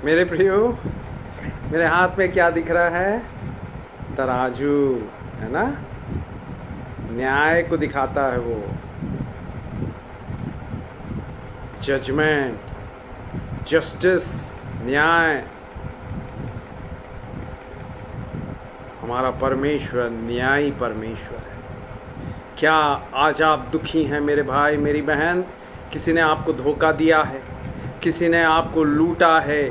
मेरे प्रियो, मेरे हाथ में क्या दिख रहा है? तराजू, है ना? न्याय को दिखाता है वो। जजमेंट, जस्टिस, न्याय। हमारा परमेश्वर न्यायी परमेश्वर है। क्या आज आप दुखी हैं मेरे भाई मेरी बहन? किसी ने आपको धोखा दिया है, किसी ने आपको लूटा है,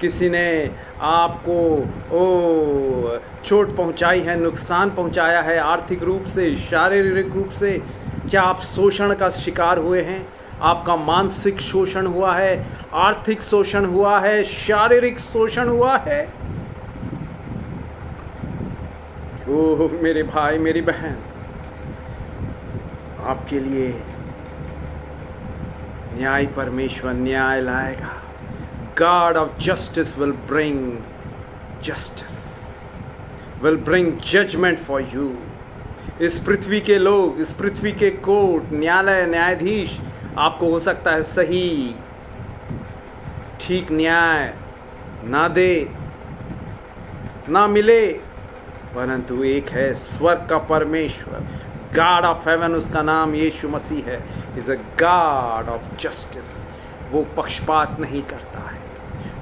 किसी ने आपको चोट पहुंचाई है, नुकसान पहुंचाया है, आर्थिक रूप से, शारीरिक रूप से। क्या आप शोषण का शिकार हुए हैं? आपका मानसिक शोषण हुआ है, आर्थिक शोषण हुआ है, शारीरिक शोषण हुआ है। ओह मेरे भाई मेरी बहन, आपके लिए न्याय परमेश्वर न्याय लाएगा। God of justice will bring justice, will bring judgment for you. इस पृथ्वी के लोग, इस पृथ्वी के कोर्ट, न्यायालय, न्यायाधीश आपको हो सकता है सही ठीक न्याय ना दे, ना मिले, परंतु एक है स्वर्ग का परमेश्वर, गॉड ऑफ हेवन, उसका नाम यीशु मसीह है। Is a God of justice. वो पक्षपात नहीं करता है,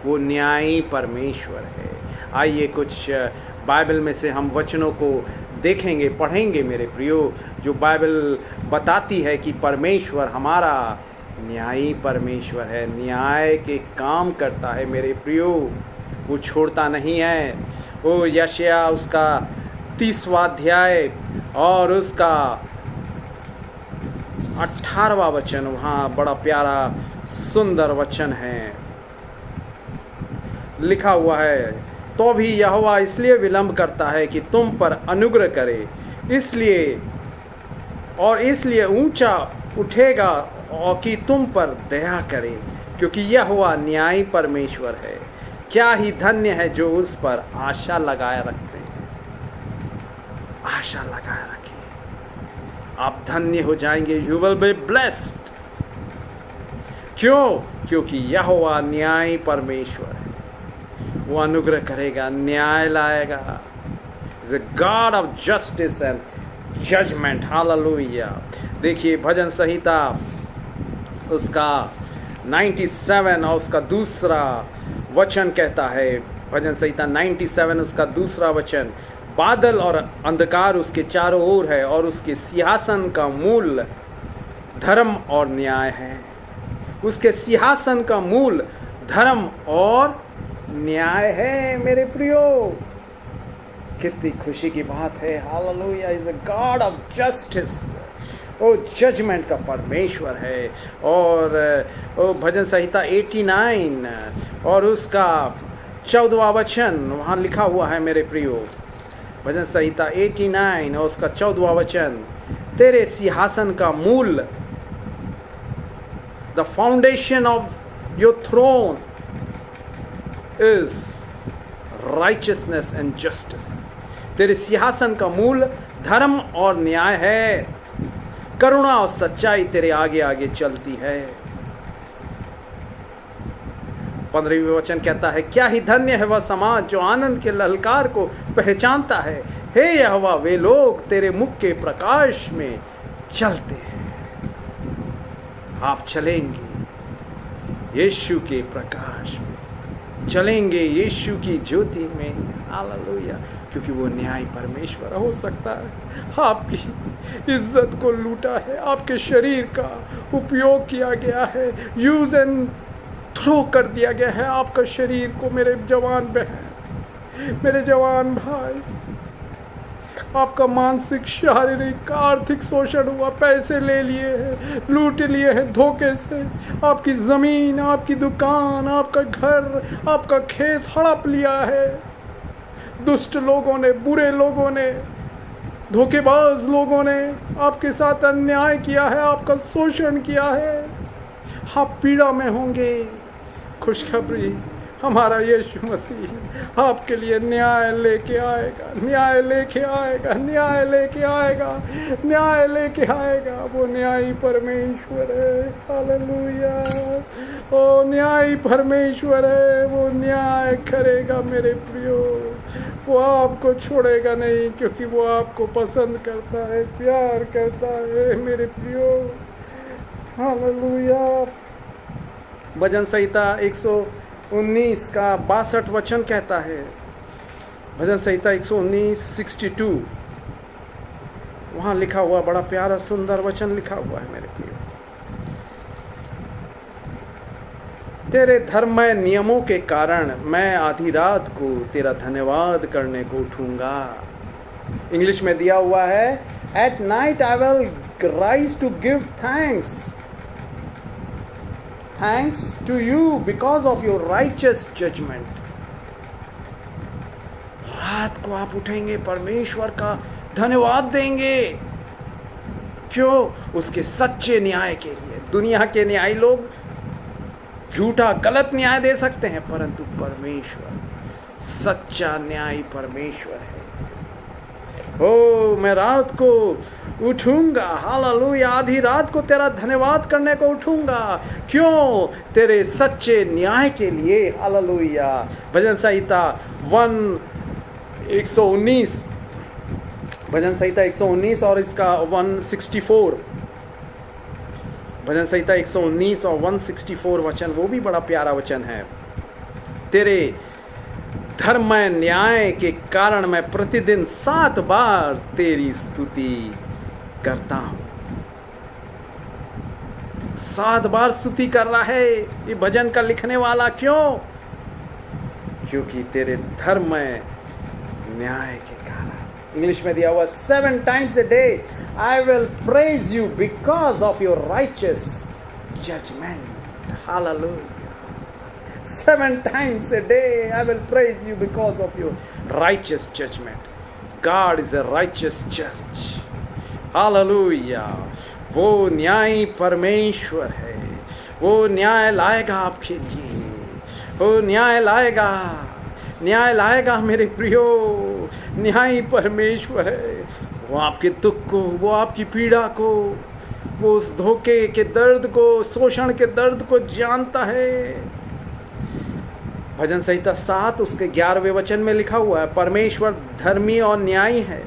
वो न्यायी परमेश्वर है। आइए कुछ बाइबल में से हम वचनों को देखेंगे, पढ़ेंगे मेरे प्रियो, जो बाइबल बताती है कि परमेश्वर हमारा न्यायी परमेश्वर है, न्याय के काम करता है मेरे प्रियो, वो छोड़ता नहीं है। वो यशायाह उसका 30वां अध्याय और उसका 18वां वचन, वहाँ बड़ा प्यारा सुंदर वचन है, लिखा हुआ है। तो भी यहोवा इसलिए विलंब करता है कि तुम पर अनुग्रह करे, इसलिए ऊंचा उठेगा और कि तुम पर दया करे, क्योंकि यहोवा न्यायी परमेश्वर है। क्या ही धन्य है जो उस पर आशा लगाए रखते हैं। आशा लगाए रखिए, आप धन्य हो जाएंगे। You will be blessed. क्यों? क्योंकि यहोवा न्यायी परमेश्वर है, वो अनुग्रह करेगा, न्याय लाएगा। Is a God of justice and judgment. हालेलुया। देखिए भजन संहिता उसका 97 और उसका दूसरा वचन कहता है, भजन संहिता 97 उसका दूसरा वचन, बादल और अंधकार उसके चारों ओर है और उसके सिंहासन का मूल धर्म और न्याय है। उसके सिंहासन का मूल धर्म और न्याय है मेरे प्रियो। कितनी खुशी की बात है। Hallelujah. Is a God of justice. वो जजमेंट का परमेश्वर है। और वो भजन संहिता 89 और उसका 14वां वचन वहाँ लिखा हुआ है मेरे प्रियो। भजन संहिता 89 और उसका 14वां वचन, तेरे सिंहासन का मूल, the foundation of your throne is righteousness and justice. तेरे सिंहासन का मूल धर्म और न्याय है, करुणा और सच्चाई तेरे आगे आगे चलती है। 15वें वचन कहता है, क्या ही धन्य है वह समाज जो आनंद के ललकार को पहचानता है। हे यहोवा, वे लोग तेरे मुख के प्रकाश में चलते हैं। आप चलेंगे यीशु के प्रकाश में, चलेंगे यीशु की ज्योति में। हालेलुया। क्योंकि वो न्याय परमेश्वर हो सकता है। आपकी इज्जत को लूटा है, आपके शरीर का उपयोग किया गया है, यूज एंड थ्रो कर दिया गया है आपका शरीर को। मेरे जवान बहन, मेरे जवान भाई, आपका मानसिक, शारीरिक, आर्थिक शोषण हुआ, पैसे ले लिए हैं, लूट लिए हैं धोखे से, आपकी ज़मीन, आपकी दुकान, आपका घर, आपका खेत हड़प लिया है। दुष्ट लोगों ने, बुरे लोगों ने, धोखेबाज लोगों ने आपके साथ अन्याय किया है, आपका शोषण किया है। आप पीड़ा में होंगे। खुशखबरी, हमारा यीशु मसीह आपके लिए न्याय लेके आएगा, न्याय लेके आएगा, न्याय लेके आएगा, न्याय लेके आएगा। वो न्यायी परमेश्वर है। हालेलुया। ओ न्यायी परमेश्वर है, वो न्याय करेगा मेरे प्रियो। वो आपको छोड़ेगा नहीं, क्योंकि वो आपको पसंद करता है, प्यार करता है मेरे प्रियो। हालेलुया। भजन संहिता 119 का 62 वचन कहता है, भजन संहिता 119:62, वहां लिखा हुआ बड़ा प्यारा सुंदर वचन लिखा हुआ है मेरे प्रियो। तेरे धर्ममय नियमों के कारण मैं आधी रात को तेरा धन्यवाद करने को उठूंगा। इंग्लिश में दिया हुआ है, at night I will rise to give thanks to you because of your righteous judgment. रात को आप उठेंगे, परमेश्वर का धन्यवाद देंगे। क्यों? उसके सच्चे न्याय के लिए। दुनिया के न्यायी लोग झूठा गलत न्याय दे सकते हैं, परंतु परमेश्वर सच्चा न्यायी परमेश्वर है। ओ मैं रात को उठूंगा, हालेलुया, आधी रात को तेरा धन्यवाद करने को उठूंगा। क्यों? तेरे सच्चे न्याय के लिए। हालेलुया। भजन संहिता 119, भजन संहिता 119 और इसका 164, भजन संहिता 119 और 164 वचन, वो भी बड़ा प्यारा वचन है। तेरे धर्ममय न्याय के कारण मैं प्रतिदिन 7 बार तेरी स्तुति करता हूं। 7 बार स्तुति कर रहा है ये भजन का लिखने वाला। क्यों? क्योंकि तेरे धर्ममय न्याय के कारण। इंग्लिश में दिया हुआ, 7 times a day I will praise you because of your righteous judgment. Hallelujah. 7 times a day I will praise you because of your righteous judgment. God is a righteous judge. Hallelujah. वो न्यायी परमेश्वर है। वो न्याय लाएगा आपके लिए। वो न्याय लाएगा, न्याय लाएगा मेरे प्रियो। न्यायी परमेश्वर है। वो आपके दुख को, वो आपकी पीड़ा को, वो उस धोखे के दर्द को, शोषण के दर्द को जानता है। भजन संहिता 7 उसके 11वें वचन में लिखा हुआ है, परमेश्वर धर्मी और न्यायी है,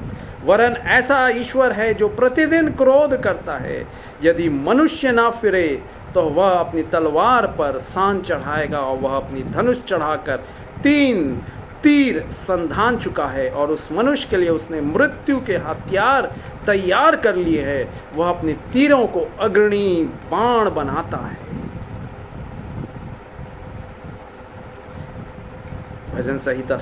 वरन ऐसा ईश्वर है जो प्रतिदिन क्रोध करता है। यदि मनुष्य ना फिरे तो वह अपनी तलवार पर सान चढ़ाएगा, और वह अपनी धनुष चढ़ाकर 3 तीर संधान चुका है, और उस मनुष्य के लिए उसने मृत्यु के हथियार तैयार कर लिए हैं। वह अपने तीरों को अग्नि बाण बनाता है। भजन संहिता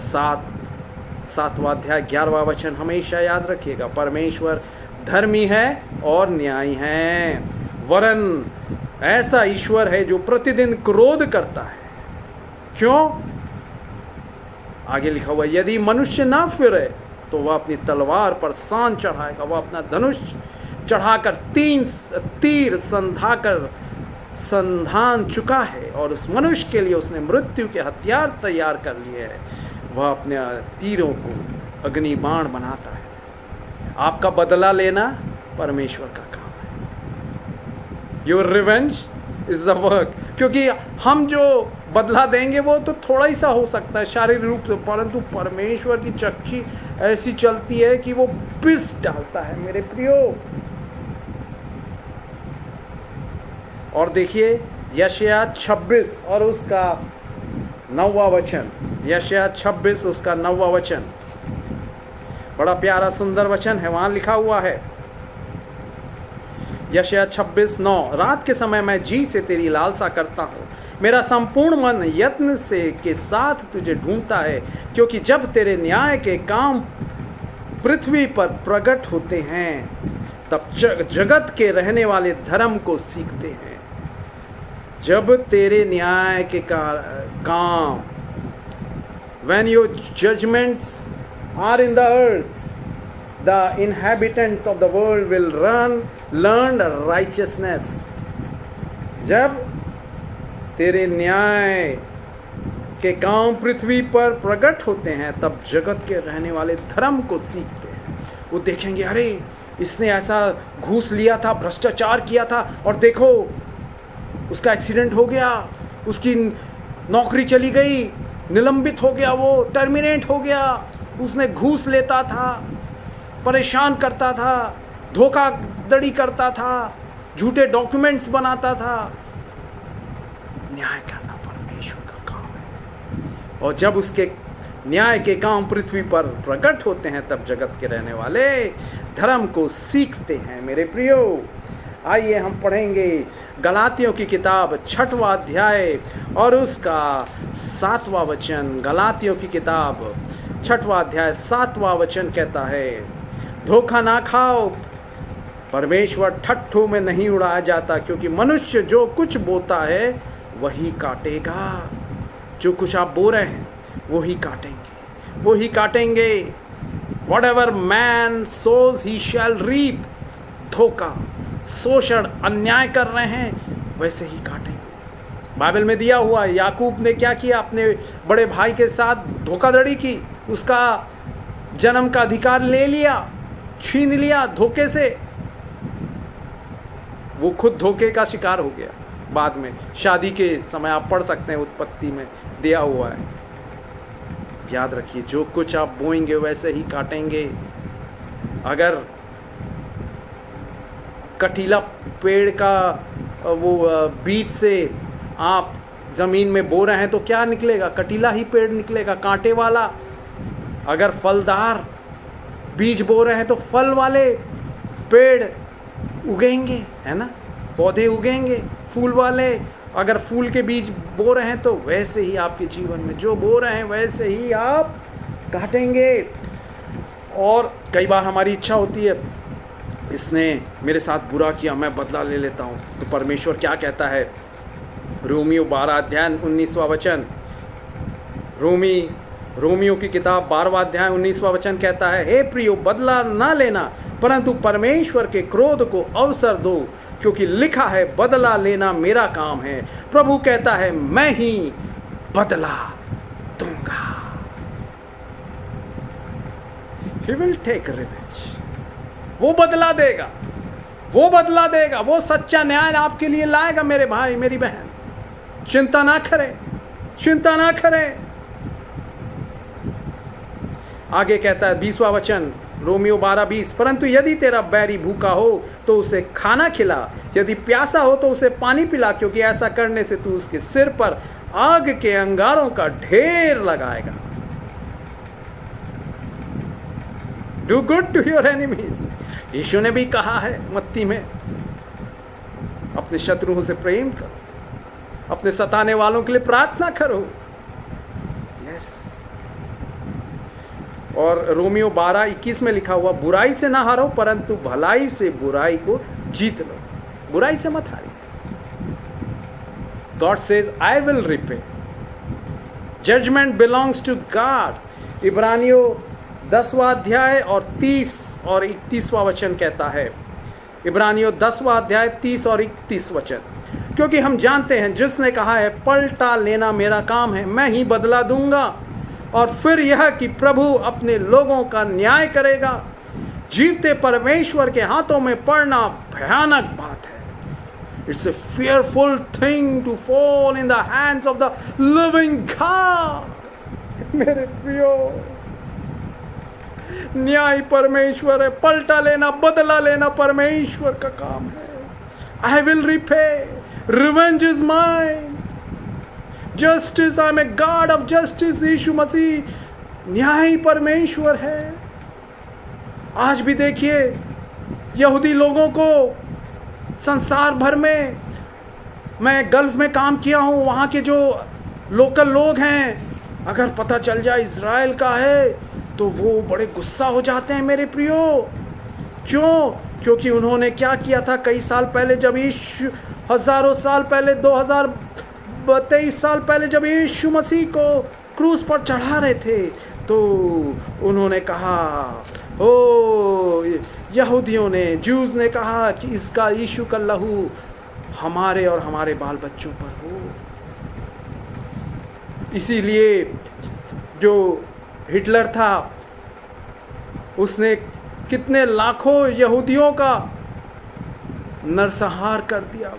7वां अध्याय 11वां वचन हमेशा याद रखिएगा। परमेश्वर धर्मी है और न्यायी है, वरन ऐसा ईश्वर है जो प्रतिदिन क्रोध करता है। क्यों? आगे लिखा हुआ, यदि मनुष्य ना फिरे तो वह अपनी तलवार पर सान चढ़ाएगा, वह अपना धनुष चढ़ाकर 3 तीर संधान चुका है, और उस मनुष्य के लिए उसने मृत्यु के हथियार तैयार कर लिए हैं। वह अपने तीरों को अग्नि बाण बनाता है। आपका बदला लेना परमेश्वर का काम है। Your revenge is the work. क्योंकि हम जो बदला देंगे वो तो थोड़ा ही सा हो सकता है शारीरिक रूप से, परंतु परमेश्वर की चक्की ऐसी चलती है कि वो पिस डालता है मेरे प्रियो। और देखिए यशायाह 26 और उसका 9वां वचन, यशायाह 26 उसका 9वां वचन, बड़ा प्यारा सुंदर वचन है। वहां लिखा हुआ है, यशायाह 26:9, रात के समय मैं जी से तेरी लालसा करता हूँ, मेरा संपूर्ण मन यत्न से के साथ तुझे ढूंढता है, क्योंकि जब तेरे न्याय के काम पृथ्वी पर प्रकट होते हैं तब जगत के रहने वाले धर्म को सीखते हैं। जब तेरे न्याय के काम, when your judgments are in the earth, the inhabitants of the world will learn righteousness. जब तेरे न्याय के काम पृथ्वी पर प्रकट होते हैं तब जगत के रहने वाले धर्म को सीखते हैं। वो देखेंगे, अरे इसने ऐसा घूस लिया था, भ्रष्टाचार किया था, और देखो उसका एक्सीडेंट हो गया, उसकी नौकरी चली गई, निलंबित हो गया, वो टर्मिनेट हो गया, उसने घूस लेता था, परेशान करता था, धोखाधड़ी करता था, झूठे डॉक्यूमेंट्स बनाता था। न्याय करना परमेश्वर का काम है, और जब उसके न्याय के काम पृथ्वी पर प्रकट होते हैं तब जगत के रहने वाले धर्म को सीखते हैं। मेरे प्रियो, आइए हम पढ़ेंगे गलातियों की किताब 6वां अध्याय और उसका 7वां वचन। गलातियों की किताब 6वां अध्याय 7वां वचन कहता है, धोखा ना खाओ, परमेश्वर ठट्ठों में नहीं उड़ाया जाता, क्योंकि मनुष्य जो कुछ बोता है वही काटेगा। जो कुछ आप बो रहे हैं वही काटेंगे, वही काटेंगे। Whatever man sows he shall reap। धोखा, शोषण, अन्याय कर रहे हैं वैसे ही काटेंगे। बाइबल में दिया हुआ है, याकूब ने क्या किया, अपने बड़े भाई के साथ धोखाधड़ी की, उसका जन्म का अधिकार ले लिया, छीन लिया धोखे से। वो खुद धोखे का शिकार हो गया। बाद में शादी के समय आप पढ़ सकते हैं, उत्पत्ति में दिया हुआ है। याद रखिए, जो कुछ आप बोएंगे वैसे ही काटेंगे। अगर कटीला पेड़ का वो बीज से आप जमीन में बो रहे हैं तो क्या निकलेगा? कटीला ही पेड़ निकलेगा, कांटे वाला। अगर फलदार बीज बो रहे हैं तो फल वाले पेड़ उगेंगे, है ना, पौधे उगेंगे फूल वाले। अगर फूल के बीज बो रहे हैं तो वैसे ही आपके जीवन में जो बो रहे हैं वैसे ही आप काटेंगे। और कई बार हमारी इच्छा होती है, इसने मेरे साथ बुरा किया, मैं बदला ले लेता हूँ। तो परमेश्वर क्या कहता है? रोमियो 12 अध्याय 19वां वचन। रोमियो की किताब 12वां अध्याय 19वां वचन कहता है, हे प्रियो, बदला ना लेना, परंतु परमेश्वर के क्रोध को अवसर दो, क्योंकि लिखा है, बदला लेना मेरा काम है, प्रभु कहता है, मैं ही बदला दूंगा। He will take revenge। वो बदला देगा, वो बदला देगा, वो सच्चा न्याय आपके लिए लाएगा मेरे भाई मेरी बहन। चिंता ना करें, चिंता ना करें। आगे कहता है 20वां वचन, रोमियो 12:20, परंतु यदि तेरा बैरी भूखा हो तो उसे खाना खिला, यदि प्यासा हो तो उसे पानी पिला, क्योंकि ऐसा करने से तू उसके सिर पर आग के अंगारों का ढेर लगाएगा। Do good to your enemies. Yeshu ने भी कहा है मत्ती में, अपने शत्रुओं से प्रेम करो, अपने सताने वालों के लिए प्रार्थना करो। यस। और रोमियो 12:21 में लिखा हुआ, बुराई से ना हारो, परंतु भलाई से बुराई को जीत लो। बुराई से मत हारिए। God says, I will repay. Judgement belongs to God. इब्रानियों 10वां अध्याय और 30 और 31वां वचन कहता है। इब्रानियों 10वां अध्याय 30 और 31 वचन, क्योंकि हम जानते हैं जिसने कहा है, पलटा लेना मेरा काम है, मैं ही बदला दूंगा। और फिर यह कि प्रभु अपने लोगों का न्याय करेगा। जीवते परमेश्वर के हाथों में पड़ना भयानक बात है। It's a fearful thing to fall in the hands of the living God। मेरे प्रियो, न्याय परमेश्वर है, पलटा लेना, बदला लेना परमेश्वर का काम है। I will repay, revenge is mine। Justice, I am a God of justice. Yeshu Masih न्यायी परमेश्वर है। आज भी देखिए, यहूदी लोगों को संसार भर में, मैं गल्फ में काम किया हूँ, वहाँ के जो लोकल लोग हैं, अगर पता चल जाए इज़राइल का है तो वो बड़े गुस्सा हो जाते हैं मेरे प्रियो। क्यों? क्योंकि उन्होंने क्या किया था कई साल पहले, जब यीशु, हजारों साल पहले, 2023 साल पहले जब यीशु मसीह को क्रूस पर चढ़ा रहे थे, तो उन्होंने कहा, ओ यहूदियों ने, जूज ने कहा कि इसका, यीशु का लहू हमारे और हमारे बाल बच्चों पर हो। इसीलिए जो हिटलर था उसने कितने लाखों यहूदियों का नरसंहार कर दिया,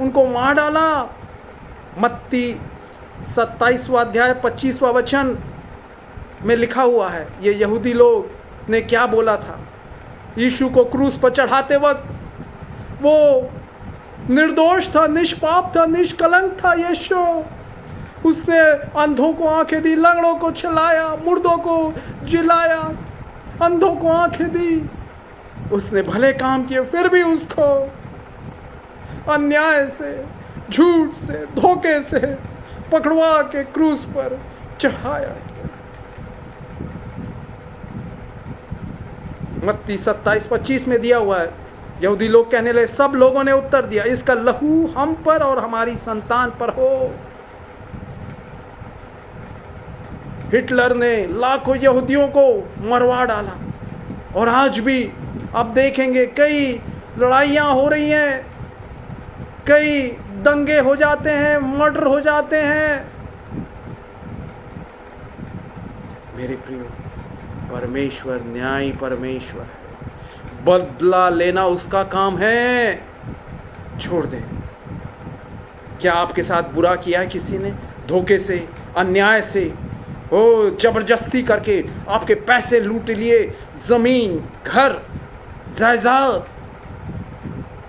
उनको मार डाला। मत्ती 27वां अध्याय 25वां वचन में लिखा हुआ है ये यहूदी लोग ने क्या बोला था। यीशु को क्रूस पर चढ़ाते वक्त वो निर्दोष था, निष्पाप था, निष्कलंक था यीशु। उसने अंधों को आंखें दी, लंगड़ों को चलाया, मुर्दों को जिलाया, अंधों को आंखें दी। उसने भले काम किए, फिर भी उसको अन्याय से, झूठ से, धोखे से पकड़वा के क्रूस पर चढ़ाया। मत्ती 27-25 में दिया हुआ है। यहूदी लोग कहने लगे, सब लोगों ने उत्तर दिया, इसका लहू हम पर और हमारी संतान पर हो। हिटलर ने लाखों यहूदियों को मरवा डाला और आज भी आप देखेंगे कई लड़ाइयाँ हो रही हैं, कई दंगे हो जाते हैं, मर्डर हो जाते हैं। मेरे प्रियो, परमेश्वर न्यायी परमेश्वर है, बदला लेना उसका काम है। छोड़ दे। क्या आपके साथ बुरा किया है किसी ने, धोखे से, अन्याय से, जबरदस्ती करके आपके पैसे लूट लिए, जमीन, घर, जायदाद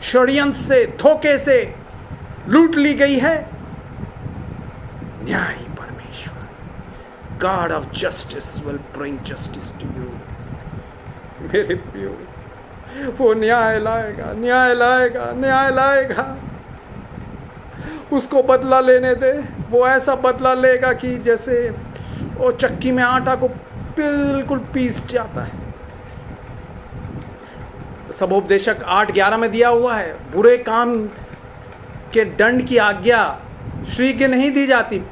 षड्यंत्र से, धोखे से लूट ली गई है? न्यायी परमेश्वर, God of justice will bring justice to you. मेरे प्रियो, वो न्याय लाएगा, न्याय लाएगा, न्याय लाएगा। उसको बदला लेने दे। वो ऐसा बदला लेगा कि जैसे वो चक्की में आटा को बिल्कुल पीस जाता है। सबोपदेशक 8:11 में दिया हुआ है, बुरे काम के दंड की आज्ञा श्री के नहीं दी जाती।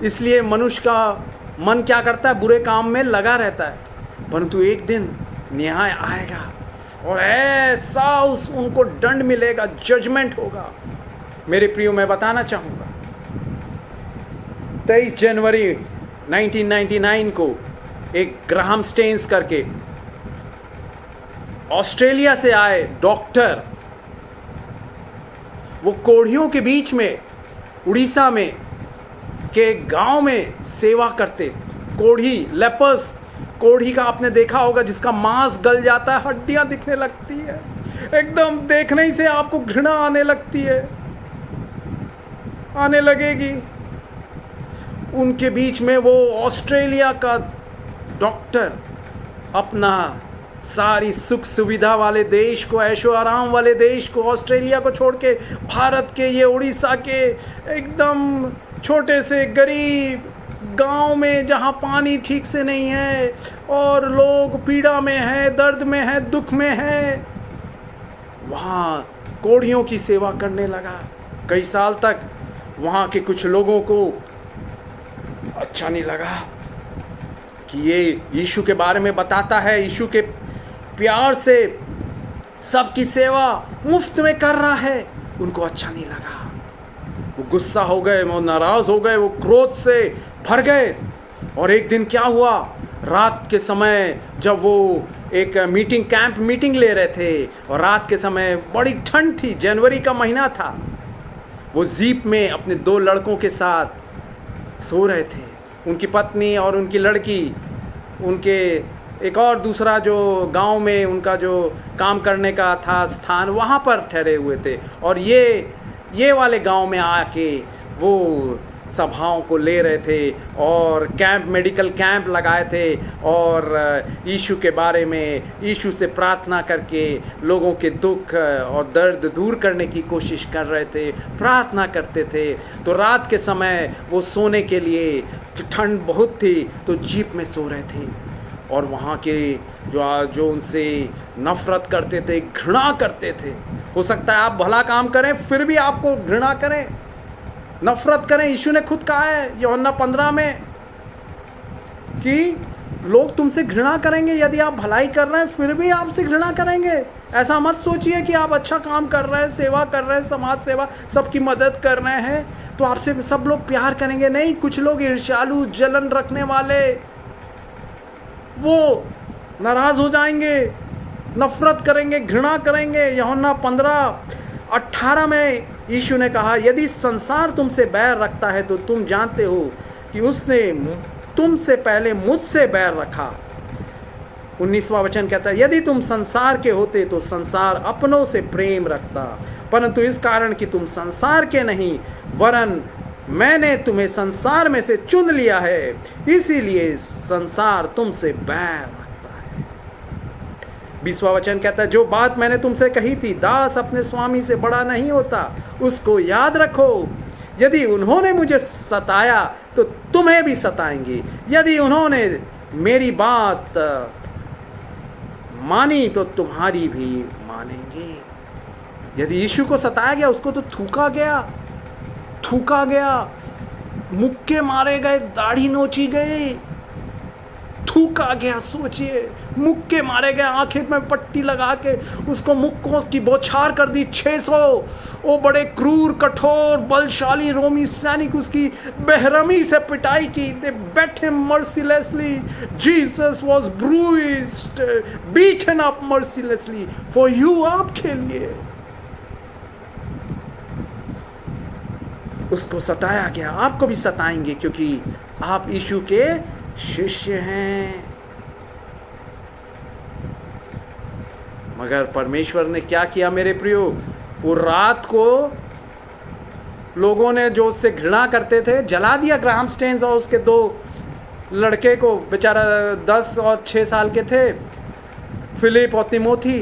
इसलिए मनुष्य का मन क्या करता है, बुरे काम में लगा रहता है। परंतु एक दिन न्याय आएगा और ऐसा उनको दंड मिलेगा, जजमेंट होगा। मेरे प्रियो, मैं बताना चाहूँगा 23 जनवरी 1999 को एक ग्राहम स्टेन्स करके ऑस्ट्रेलिया से आए डॉक्टर, वो कोढ़ियों के बीच में उड़ीसा में के गांव में सेवा करते। कोढ़ी, लेपर्स, कोढ़ी का आपने देखा होगा जिसका मांस गल जाता है, हड्डियां दिखने लगती है, एकदम देखने ही से आपको घृणा आने लगती है, आने लगेगी। उनके बीच में वो ऑस्ट्रेलिया का डॉक्टर अपना सारी सुख सुविधा वाले देश को, ऐशो आराम वाले देश को, ऑस्ट्रेलिया को छोड़ के भारत के ये उड़ीसा के एकदम छोटे से गरीब गांव में, जहां पानी ठीक से नहीं है और लोग पीड़ा में हैं, दर्द में हैं, दुख में हैं, वहाँ कोढ़ियों की सेवा करने लगा। कई साल तक वहाँ के कुछ लोगों को अच्छा नहीं लगा कि ये यीशु के बारे में बताता है, यीशु के प्यार से सबकी सेवा मुफ्त में कर रहा है। उनको अच्छा नहीं लगा, वो गुस्सा हो गए, वो नाराज हो गए, वो क्रोध से भर गए। और एक दिन क्या हुआ, रात के समय जब वो एक मीटिंग, कैंप मीटिंग ले रहे थे और रात के समय बड़ी ठंड थी, जनवरी का महीना था, वो जीप में अपने 2 लड़कों के साथ सो रहे थे। उनकी पत्नी और उनकी लड़की उनके एक और दूसरा जो गांव में उनका जो काम करने का था स्थान, वहाँ पर ठहरे हुए थे। और ये वाले गांव में आके वो सभाओं को ले रहे थे और कैंप, मेडिकल कैंप लगाए थे और यीशु के बारे में, यीशु से प्रार्थना करके लोगों के दुख और दर्द दूर करने की कोशिश कर रहे थे, प्रार्थना करते थे। तो रात के समय वो सोने के लिए, ठंड बहुत थी, तो जीप में सो रहे थे। और वहाँ के जो उनसे नफ़रत करते थे, घृणा करते थे, हो सकता है आप भला काम करें फिर भी आपको घृणा करें, नफरत करें। यीशु ने खुद कहा है यूहन्ना 15 में कि लोग तुमसे घृणा करेंगे, यदि आप भलाई कर रहे हैं फिर भी आपसे घृणा करेंगे। ऐसा मत सोचिए कि आप अच्छा काम कर रहे हैं, सेवा कर रहे हैं, समाज सेवा, सबकी मदद कर रहे हैं तो आपसे सब लोग प्यार करेंगे। नहीं, कुछ लोग ईर्ष्यालु, जलन रखने वाले, वो नाराज हो जाएंगे, नफरत करेंगे, घृणा करेंगे। यूहन्ना 15:18 में यीशु ने कहा, यदि संसार तुमसे बैर रखता है तो तुम जानते हो कि उसने तुमसे पहले मुझसे बैर रखा। 19वां वचन कहता है, यदि तुम संसार के होते तो संसार अपनों से प्रेम रखता, परंतु इस कारण कि तुम संसार के नहीं वरन मैंने तुम्हें संसार में से चुन लिया है, इसीलिए संसार तुमसे बैर रखता है। 20वां वचन कहता है, जो बात मैंने तुमसे कही थी, दास अपने स्वामी से बड़ा नहीं होता, उसको याद रखो। यदि उन्होंने मुझे सताया तो तुम्हें भी सताएंगे, यदि उन्होंने मेरी बात मानी तो तुम्हारी भी मानेंगे। यदि यीशु को सताया गया, उसको तो थूका गया, मुक्के मारे गए, दाढ़ी नोची गई, थूका गया। सोचिए, मुक्के मारे गए, आंखें में पट्टी लगा के उसको मुक्कों की बौछार कर दी 600। वो बड़े क्रूर, कठोर, बलशाली रोमी सैनिक उसकी बेरहमी से पिटाई की। They beat him mercilessly, Jesus was bruised, beaten up mercilessly for you, आपके लिए उसको सताया गया। आपको भी सताएंगे क्योंकि आप यीशु के शिष्य हैं। मगर परमेश्वर ने क्या किया मेरे प्रियो, वो रात को लोगों ने जो उससे घृणा करते थे जला दिया। ग्राहम स्टेन्स और उसके 2 लड़के को, बेचारा 10 और 6 साल के थे, फिलिप और तिमोथी,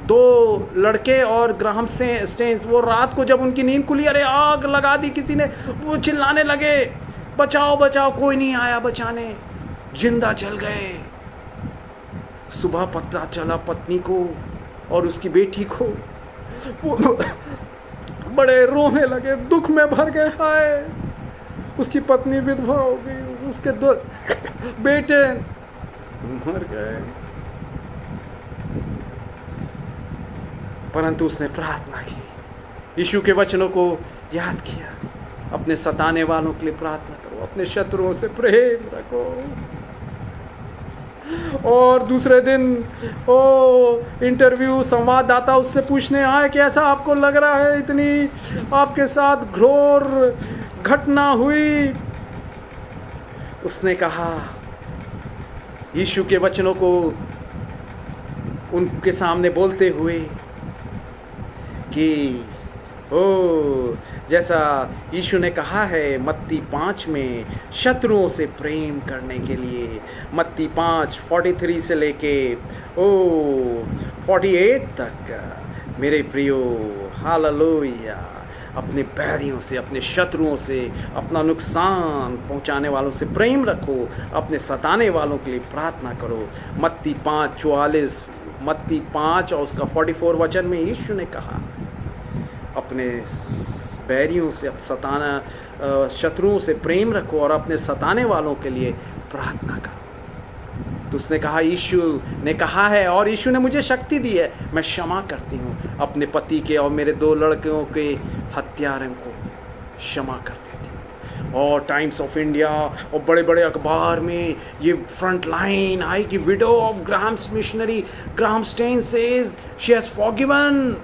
2 लड़के और ग्राहम स्टेन्स। वो रात को जब उनकी नींद खुली, अरे आग लगा दी किसी ने, वो चिल्लाने लगे, बचाओ बचाओ, कोई नहीं आया बचाने, जिंदा जल गए। सुबह पता चला पत्नी को और उसकी बेटी को, वो बड़े रोने लगे, दुख में भर गए। हाय, उसकी पत्नी विधवा हो गई, उसके 2 बेटे मर गए। परंतु उसने प्रार्थना की, यीशु के वचनों को याद किया। अपने सताने वालों के लिए प्रार्थना करो, अपने शत्रुओं से प्रेम रखो। और दूसरे दिन इंटरव्यू संवाददाता उससे पूछने आए कि ऐसा आपको लग रहा है, इतनी आपके साथ घोर घटना हुई। उसने कहा, यीशु के वचनों को उनके सामने बोलते हुए कि जैसा यीशु ने कहा है मत्ती 5 में, शत्रुओं से प्रेम करने के लिए। मत्ती 5:43 से लेके 48 तक। मेरे प्रियो, हालेलुया। अपने बैरियों से, अपने शत्रुओं से, अपना नुकसान पहुंचाने वालों से प्रेम रखो, अपने सताने वालों के लिए प्रार्थना करो। मत्ती 5:44, मत्ती 5 और उसका 44 वचन में यीशु ने कहा, अपने बैरियों से, सताना शत्रुओं से प्रेम रखो और अपने सताने वालों के लिए प्रार्थना करो। तो उसने कहा, यीशु ने कहा है और यीशु ने मुझे शक्ति दी है, मैं क्षमा करती हूँ अपने पति के और मेरे 2 लड़कों के हत्यारों को क्षमा कर देती हूँ। और टाइम्स ऑफ इंडिया और बड़े बड़े अखबार में ये फ्रंट लाइन आई कि widow of Graham's missionary Graham Staines says she has forgiven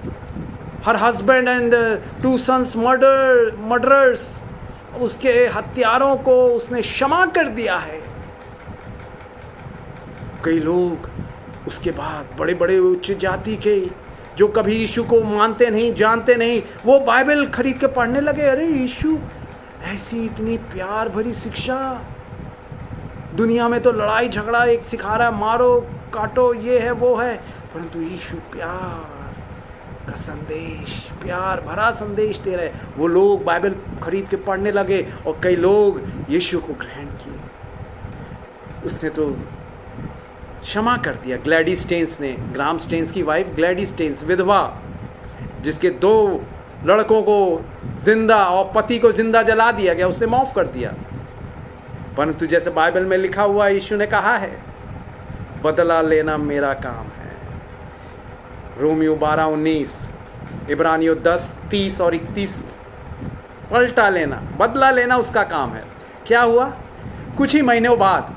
her husband and 2 sons murderers. उसके हत्यारों को उसने क्षमा कर दिया है। कई लोग उसके बाद बड़े बड़े उच्च जाति के जो कभी यीशु को मानते नहीं, जानते नहीं, वो बाइबल खरीद के पढ़ने लगे। अरे यीशु ऐसी इतनी प्यार भरी शिक्षा, दुनिया में तो लड़ाई झगड़ा एक सिखा रहा है, मारो काटो, ये है वो है, परंतु यीशु प्यार का संदेश, प्यार भरा संदेश दे रहे। वो लोग बाइबल खरीद के पढ़ने लगे और कई लोग यीशु को ग्रहण किए। उसने तो क्षमा कर दिया। ग्लैडी स्टेन्स ने, ग्राहम स्टेन्स की वाइफ ग्लैडी स्टेन्स, विधवा, जिसके 2 लड़कों को जिंदा और पति को जिंदा जला दिया गया, उसने माफ कर दिया। परंतु जैसे बाइबल में लिखा हुआ यीशु ने कहा है, बदला लेना मेरा काम है। रोमियो 12:19, इब्रानियों 10:30 और 31, पलटा लेना, बदला लेना उसका काम है। क्या हुआ? कुछ ही महीनों बाद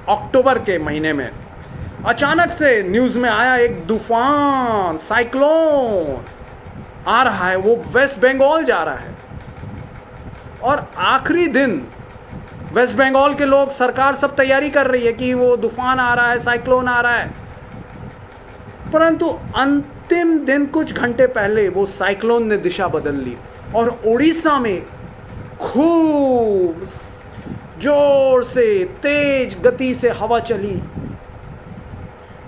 अक्टूबर के महीने में अचानक से न्यूज़ में आया, एक तूफान, साइक्लोन आ रहा है, वो वेस्ट बंगाल जा रहा है। और आखिरी दिन वेस्ट बंगाल के लोग, सरकार सब तैयारी कर रही है कि वो तूफान आ रहा है, साइक्लोन आ रहा है। परंतु अंतिम दिन कुछ घंटे पहले वो साइक्लोन ने दिशा बदल ली और उड़ीसा में खूब जोर से, तेज गति से हवा चली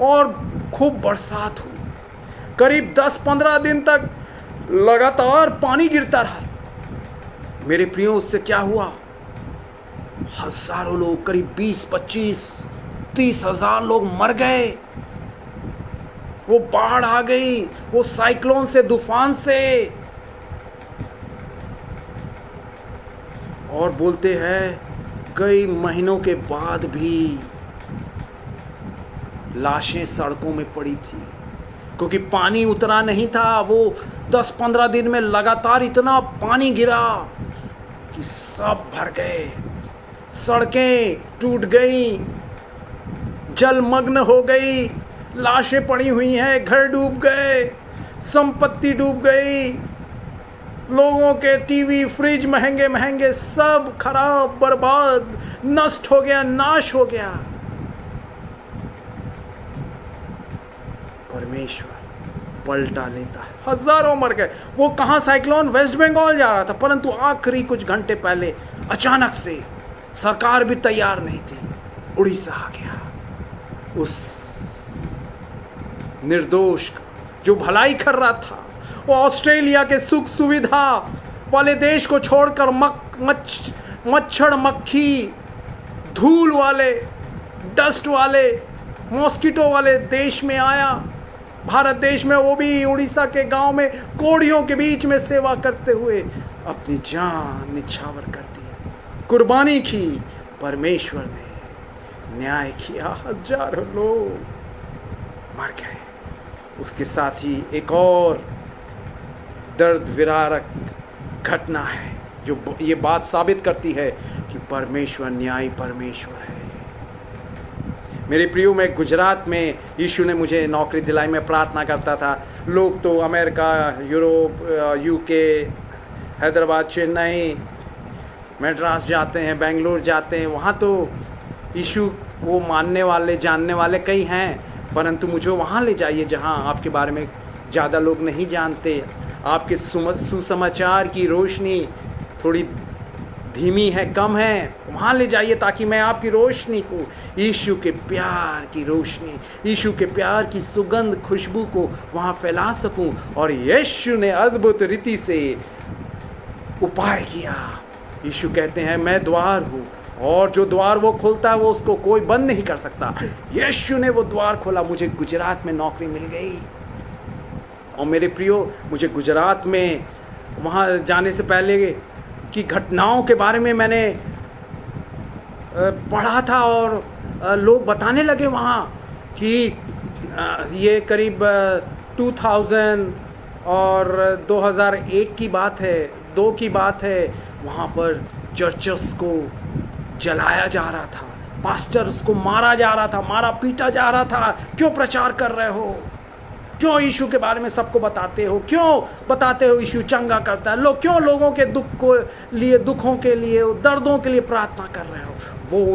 और खूब बरसात हुई। करीब 10-15 दिन तक लगातार पानी गिरता रहा। मेरे प्रियो, उससे क्या हुआ? हजारों लोग, करीब 20-25-30 हजार लोग मर गए। वो बाढ़ आ गई, वो साइक्लोन से, तूफान से। और बोलते हैं कई महीनों के बाद भी लाशें सड़कों में पड़ी थी, क्योंकि पानी उतरा नहीं था। वो 10-15 दिन में लगातार इतना पानी गिरा कि सब भर गए, सड़कें टूट गई, जलमग्न हो गई, लाशें पड़ी हुई हैं, घर डूब गए, संपत्ति डूब गई, लोगों के टीवी, फ्रिज महंगे महंगे, सब खराब, बर्बाद, नष्ट हो गया, नाश हो गया। परमेश्वर पलटा लेता है। हजारों मर गए। वो कहां? साइक्लोन वेस्ट बंगाल जा रहा था, परंतु आखिरी कुछ घंटे पहले अचानक से, सरकार भी तैयार नहीं थी, उड़ीसा आ गया। उस निर्दोष का जो भलाई कर रहा था, वो ऑस्ट्रेलिया के सुख सुविधा वाले देश को छोड़कर मच्छर मक्खी, धूल वाले, डस्ट वाले, मॉस्किटो वाले देश में आया, भारत देश में, वो भी उड़ीसा के गांव में कोड़ियों के बीच में सेवा करते हुए अपनी जान निछावर कर दी, कुर्बानी की। परमेश्वर ने न्याय किया, हजारों लोग मर गए। उसके साथ ही एक और दर्द विदारक घटना है जो ये बात साबित करती है कि परमेश्वर न्यायी परमेश्वर है। मेरे प्रियो, में गुजरात में यीशु ने मुझे नौकरी दिलाई। मैं प्रार्थना करता था। लोग तो America, Europe, UK, Hyderabad, Chennai, Madras जाते हैं, बेंगलोर जाते हैं, वहाँ तो यीशु को मानने वाले, जानने वाले कई हैं, परंतु मुझे वहाँ ले जाइए जहाँ आपके बारे में ज़्यादा लोग नहीं जानते। आपके सुसमाचार की रोशनी थोड़ी धीमी है, कम है, वहाँ ले जाइए ताकि मैं आपकी रोशनी को, यीशु के प्यार की रोशनी, यीशु के प्यार की सुगंध, खुशबू को वहाँ फैला सकूं। और यीशु ने अद्भुत रीति से उपाय किया। यीशु कहते हैं, मैं द्वार हूँ, और जो द्वार वो खोलता है वो उसको कोई बंद नहीं कर सकता। यीशु ने वो द्वार खोला, मुझे गुजरात में नौकरी मिल गई। और मेरे प्रियो, मुझे गुजरात में वहाँ जाने से पहले की घटनाओं के बारे में मैंने पढ़ा था, और लोग बताने लगे वहाँ कि ये करीब 2000 और 2001 की बात है, 2 की बात है, वहाँ पर चर्चेस को जलाया जा रहा था, पास्टर्स को मारा जा रहा था, मारा पीटा जा रहा था। क्यों प्रचार कर रहे हो? क्यों यीशु के बारे में सबको बताते हो? क्यों बताते हो यीशु चंगा करता है? लोग क्यों लोगों के दुख को लिए, दुखों के लिए, दर्दों के लिए प्रार्थना कर रहे हो? वो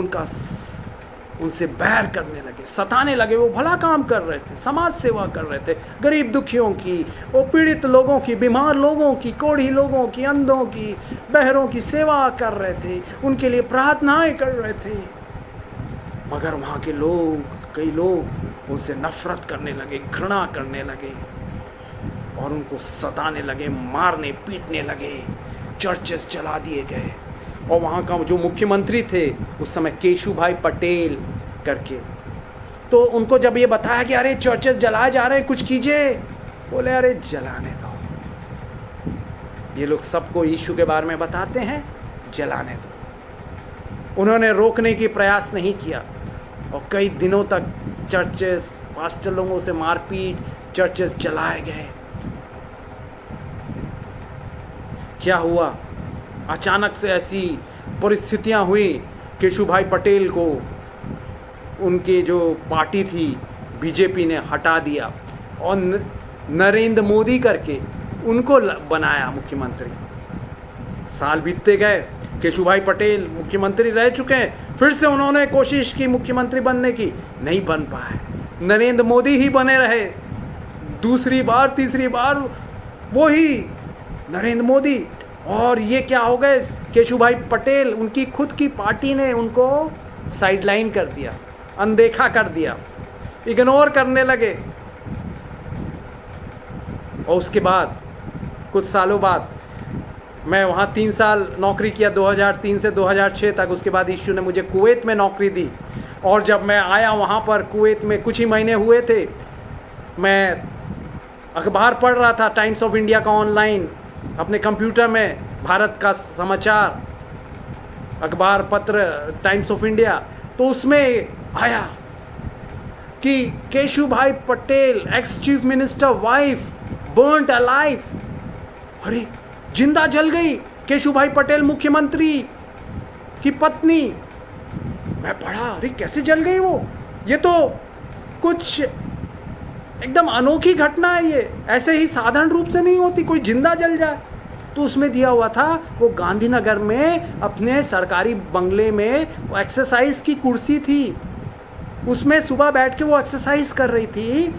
उनसे बैर करने लगे, सताने लगे। वो भला काम कर रहे थे, समाज सेवा कर रहे थे, गरीब दुखियों की, वो पीड़ित लोगों की, बीमार लोगों की, कोढ़ी लोगों की, अंधों की, बहरों की सेवा कर रहे थे, उनके लिए प्रार्थनाएं कर रहे थे। मगर वहाँ के लोग, कई लोग उनसे नफरत करने लगे, घृणा करने लगे और उनको सताने लगे, मारने पीटने लगे। चर्चेस जला दिए गए। और वहाँ का जो मुख्यमंत्री थे उस समय, केशुभाई पटेल करके, तो उनको जब ये बताया कि अरे चर्चेस जलाए जा रहे हैं, कुछ कीजिए, बोले अरे जलाने दो, ये लोग सबको यीशु के बारे में बताते हैं, जलाने दो। उन्होंने रोकने की प्रयास नहीं किया और कई दिनों तक चर्चेस, पास्टर लोगों से मारपीट, चर्चेस जलाए गए। क्या हुआ? अचानक से ऐसी परिस्थितियां हुई, केशुभाई पटेल को उनके जो पार्टी थी बीजेपी ने हटा दिया और नरेंद्र मोदी करके उनको बनाया मुख्यमंत्री। साल बीतते गए, केशुभाई पटेल मुख्यमंत्री रह चुके हैं, फिर से उन्होंने कोशिश की मुख्यमंत्री बनने की, नहीं बन पाए। नरेंद्र मोदी ही बने रहे, दूसरी बार तीसरी बार वही नरेंद्र मोदी। और ये क्या हो गए, केशुभाई पटेल, उनकी खुद की पार्टी ने उनको साइडलाइन कर दिया, अनदेखा कर दिया, इग्नोर करने लगे। और उसके बाद कुछ सालों बाद, मैं वहाँ 3 साल नौकरी किया, 2003 से 2006 तक। उसके बाद यीशु ने मुझे कुवैत में नौकरी दी, और जब मैं आया वहाँ पर कुवैत में कुछ ही महीने हुए थे, मैं अखबार पढ़ रहा था, टाइम्स ऑफ इंडिया का, ऑनलाइन अपने कंप्यूटर में, भारत का समाचार अखबार पत्र टाइम्स ऑफ इंडिया। तो उसमें आया कि Keshubhai Patel ex chief minister wife burned alive. अरे, जिंदा जल गई केशुभाई पटेल मुख्यमंत्री की पत्नी। मैं पढ़ा, अरे कैसे जल गई वो? ये तो कुछ एकदम अनोखी घटना है, ये ऐसे ही साधारण रूप से नहीं होती, कोई जिंदा जल जाए। तो उसमें दिया हुआ था, वो गांधीनगर में अपने सरकारी बंगले में वो एक्सरसाइज की कुर्सी थी, उसमें सुबह बैठ के वो एक्सरसाइज कर रही थी,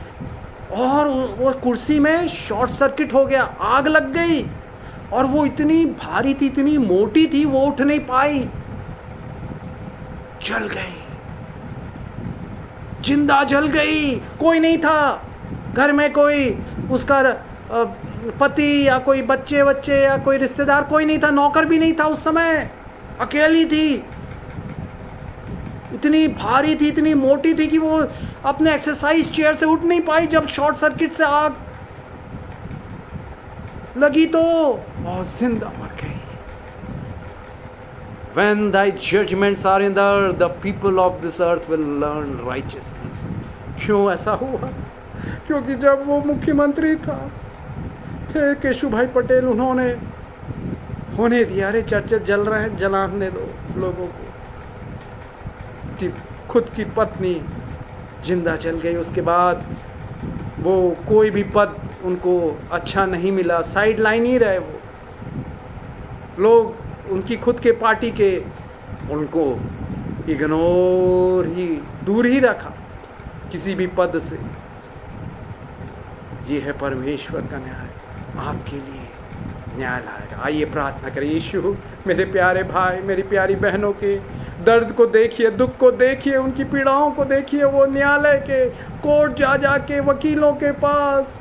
और वो कुर्सी में शॉर्ट सर्किट हो गया, आग लग गई, और वो इतनी भारी थी, इतनी मोटी थी, वो उठ नहीं पाई, जल गई, जिंदा जल गई। कोई नहीं था घर में, कोई उसका पति या कोई बच्चे या कोई रिश्तेदार, कोई नहीं था, नौकर भी नहीं था उस समय, अकेली थी, इतनी भारी थी, इतनी मोटी थी कि वो अपने एक्सरसाइज चेयर से उठ नहीं पाई। जब शॉर्ट सर्किट से आग लगी तो बहुत जिंदा मर गई। When thy judgments are in the earth, the people of this earth will learn righteousness. क्यों ऐसा हुआ? क्योंकि जब वो मुख्यमंत्री थे केशुभाई पटेल, उन्होंने होने दिया, अरे चर्चे जल रहे हैं, जलाने दो लोगों को। खुद की पत्नी जिंदा जल गई। उसके बाद वो कोई भी पद उनको अच्छा नहीं मिला, साइड लाइन ही रहे वो लोग, उनकी खुद के पार्टी के उनको इग्नोर ही, दूर ही रखा किसी भी पद से। ये है परमेश्वर का न्याय, आपके लिए न्याय लाएगा। आइए प्रार्थना करें। यीशु, मेरे प्यारे भाई, मेरी प्यारी बहनों के दर्द को देखिए, दुख को देखिए, उनकी पीड़ाओं को देखिए। वो न्यायालय के कोर्ट जा के, वकीलों के पास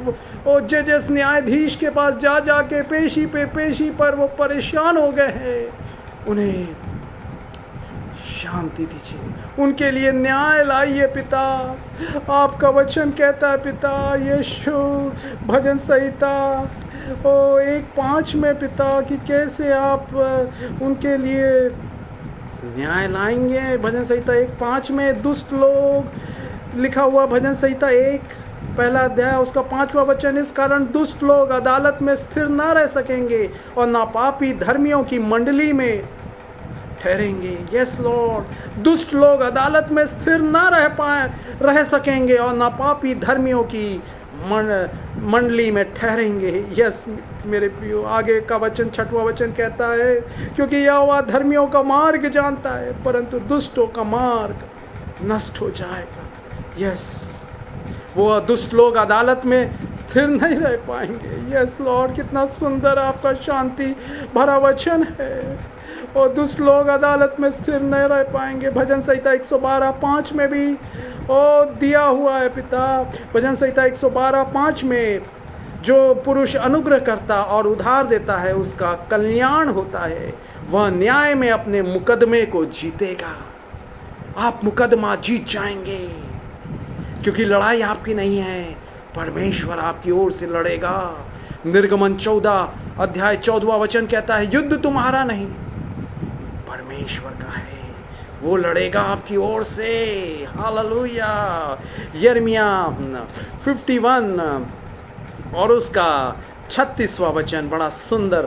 और जजेस, न्यायाधीश के पास जा के पेशी पर वो परेशान हो गए हैं। उन्हें शांति दीजिए, उनके लिए न्याय लाइए पिता। आपका वचन कहता है पिता, यीशु भजन संहिता 1:5 में पिता, कि कैसे आप उनके लिए न्याय लाएंगे। भजन संहिता 1:5 में दुष्ट लोग, लिखा हुआ भजन संहिता 1 पहला अध्याय उसका 5वां वचन, इस कारण दुष्ट लोग अदालत में स्थिर न रह सकेंगे और नापापी धर्मियों की मंडली में ठहरेंगे। यस लॉर्ड, दुष्ट लोग अदालत में स्थिर न रह सकेंगे और नापापी धर्मियों की मंडली में ठहरेंगे। यस मेरे प्रियो, आगे का वचन 6वां वचन कहता है, क्योंकि यहोवा धर्मियों का मार्ग जानता है, परंतु दुष्टों का मार्ग नष्ट हो जाएगा। यस, वो दुष्ट लोग अदालत में स्थिर नहीं रह पाएंगे। यस लॉर्ड, कितना सुंदर आपका शांति भरा वचन है। और दुष्ट लोग अदालत में स्थिर नहीं रह पाएंगे। भजन संहिता 112:5 में भी दिया हुआ है पिता। भजन संहिता 112:5 में जो पुरुष अनुग्रह करता और उधार देता है उसका कल्याण होता है, वह न्याय में अपने मुकदमे को जीतेगा। आप मुकदमा जीत जाएंगे, क्योंकि लड़ाई आपकी नहीं है, परमेश्वर आपकी ओर से लड़ेगा। निर्गमन 14 अध्याय 14वां वचन कहता है, युद्ध तुम्हारा नहीं परमेश्वर का है। वो लड़ेगा आपकी ओर से। हालेलुया। यिर्मयाह 51 और उसका 36वां वचन बड़ा सुंदर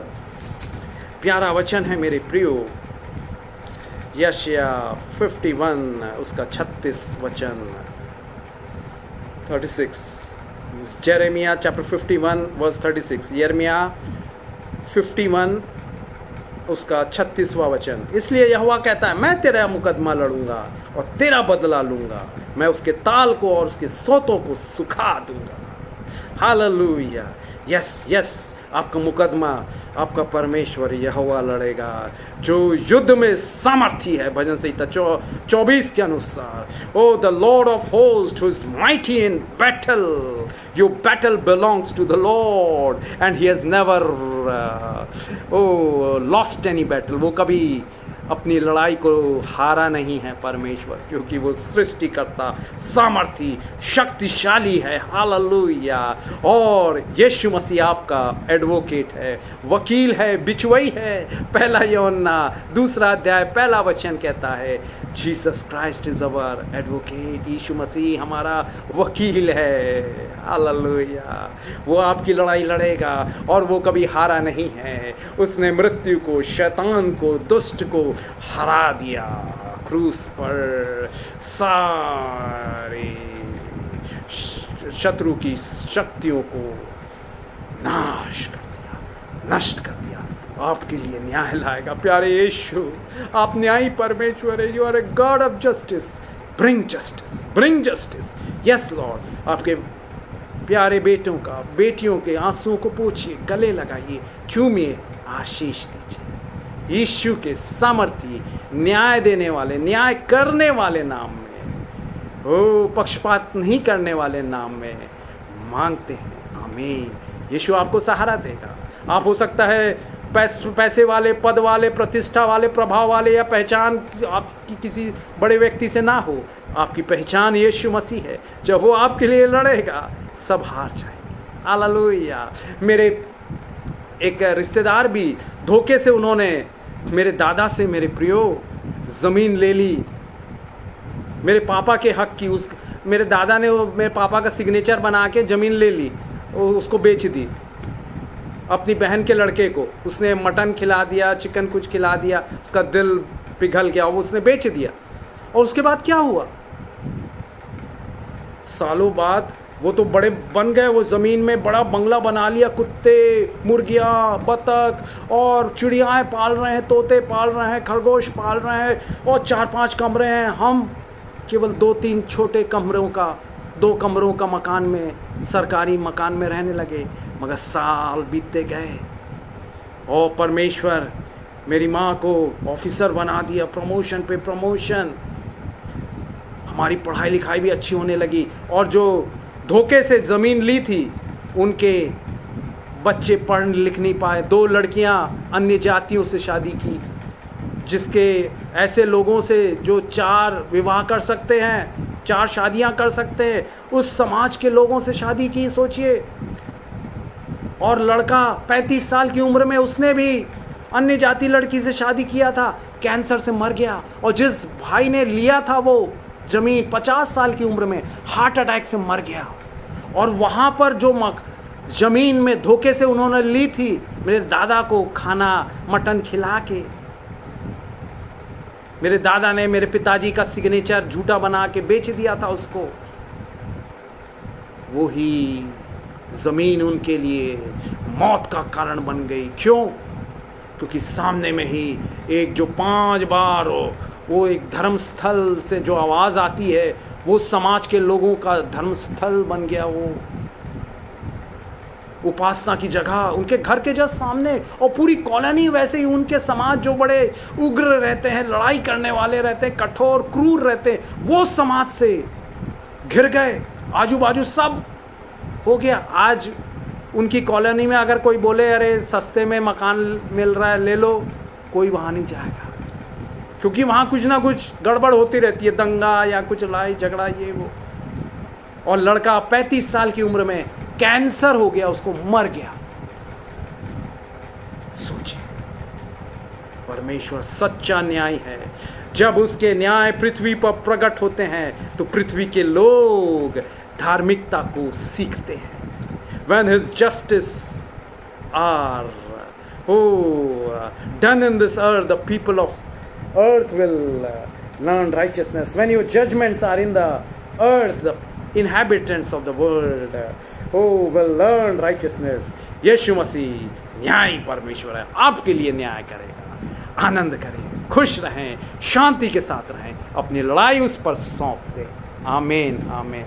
प्यारा वचन है मेरे प्रियो। यशायाह 51 उसका 36 वचन 36। Jeremiah chapter 51 verse 36। यिर्मयाह 51 उसका 36वां वचन। इसलिए यहोवा कहता है, मैं तेरा मुकदमा लड़ूंगा और तेरा बदला लूंगा, मैं उसके ताल को और उसके सोतों को सुखा दूंगा। हालेलुया। यस यस, आपका मुकदमा आपका परमेश्वर यहोवा लड़ेगा, जो युद्ध में सामर्थी है। भजन संहिता 24 के अनुसार, O the Lord of host who is mighty in battle, your battle belongs to the Lord and he has never lost any battle. वो कभी अपनी लड़ाई को हारा नहीं है परमेश्वर, क्योंकि वो सृष्टिकर्ता, सामर्थी, शक्तिशाली है। हालेलुया। और यीशु मसीह आपका एडवोकेट है, वकील है, बिचवई है। पहला यूहन्ना 2 अध्याय 1 वचन कहता है, Jesus Christ is our advocate. Yeshu Masih हमारा वकील है। हालेलुया। वो आपकी लड़ाई लड़ेगा और वो कभी हारा नहीं है। उसने मृत्यु को, शैतान को, दुष्ट को हरा दिया क्रूस पर। सारे शत्रु की शक्तियों को नाश कर दिया, नष्ट कर दिया। आपके लिए न्याय लाएगा। प्यारे यीशु, आप न्यायी परमेश्वर है। You are a God of justice. Bring justice, bring justice. Yes Lord. आपके प्यारे बेटों का, बेटियों के आंसुओं को पोंछिए, गले लगाइए, चूमिए, आशीष दीजिए। यीशु के सामर्थी, न्याय देने वाले, न्याय करने वाले नाम में, ओ पक्षपात नहीं करने वाले नाम में मांगते हैं। आमीन। यीशु आपको सहारा देगा। आप हो सकता है पैसे वाले, पद वाले, प्रतिष्ठा वाले, प्रभाव वाले, या पहचान आपकी किसी बड़े व्यक्ति से ना हो। आपकी पहचान यीशु मसीह है। जब वो आपके लिए लड़ेगा, सब हार जाएंगे। हालेलुया। मेरे एक रिश्तेदार भी धोखे से, उन्होंने मेरे दादा से, मेरे प्रियो, ज़मीन ले ली मेरे पापा के हक की। मेरे दादा ने मेरे पापा का सिग्नेचर बना के ज़मीन ले ली, उसको बेच दी अपनी बहन के लड़के को। उसने मटन खिला दिया, चिकन कुछ खिला दिया, उसका दिल पिघल गया, वो उसने बेच दिया। और उसके बाद क्या हुआ? सालों बाद वो तो बड़े बन गए, वो ज़मीन में बड़ा बंगला बना लिया, कुत्ते, मुर्गियाँ, बतख और चिड़ियाएँ पाल रहे हैं, तोते पाल रहे हैं, खरगोश पाल रहे हैं, और 4-5 कमरे हैं। हम केवल 2-3 छोटे कमरों का, 2 कमरों का मकान में, सरकारी मकान में रहने लगे। मगर साल बीतते गए और परमेश्वर मेरी माँ को ऑफिसर बना दिया, प्रमोशन पे प्रमोशन। हमारी पढ़ाई लिखाई भी अच्छी होने लगी। और जो धोखे से ज़मीन ली थी, उनके बच्चे पढ़ लिख नहीं पाए। 2 लड़कियां अन्य जातियों से शादी की, जिसके ऐसे लोगों से जो 4 विवाह कर सकते हैं, 4 शादियां कर सकते हैं, उस समाज के लोगों से शादी की। सोचिए। और लड़का 35 साल की उम्र में, उसने भी अन्य जाति लड़की से शादी किया था, कैंसर से मर गया। और जिस भाई ने लिया था वो ज़मीन, 50 साल की उम्र में हार्ट अटैक से मर गया। और वहाँ पर जो ज़मीन में धोखे से उन्होंने ली थी, मेरे दादा को खाना, मटन खिला के, मेरे दादा ने मेरे पिताजी का सिग्नेचर झूठा बना के बेच दिया था उसको। वो ही ज़मीन उनके लिए मौत का कारण बन गई। क्यों? क्योंकि सामने में ही एक जो 5 बार वो एक धर्मस्थल से जो आवाज़ आती है, वो समाज के लोगों का धर्मस्थल बन गया। वो उपासना की जगह उनके घर के जस्ट सामने, और पूरी कॉलोनी वैसे ही, उनके समाज जो बड़े उग्र रहते हैं, लड़ाई करने वाले रहते हैं, कठोर क्रूर रहते हैं, वो समाज से घिर गए। आजू बाजू सब हो गया। आज उनकी कॉलोनी में अगर कोई बोले अरे सस्ते में मकान मिल रहा है, ले लो, कोई वहाँ नहीं जाएगा, क्योंकि वहाँ कुछ ना कुछ गड़बड़ होती रहती है, दंगा या कुछ लड़ाई झगड़ा ये वो। और लड़का 35 साल की उम्र में कैंसर हो गया, उसको मर गया। सोचिए, परमेश्वर सच्चा न्याय है। जब उसके न्याय पृथ्वी पर प्रकट होते हैं तो पृथ्वी के लोग धार्मिकता को सीखते हैं. When his justice are done in this earth, the people of earth will learn righteousness. When your judgments are in the earth, the inhabitants of the world will learn righteousness. यीशु मसीह न्यायी परमेश्वर है, आपके लिए न्याय करेगा. आनंद करें, खुश रहें, शांति के साथ रहें, अपनी लड़ाई उस पर सौंप दें. आमीन, आमीन.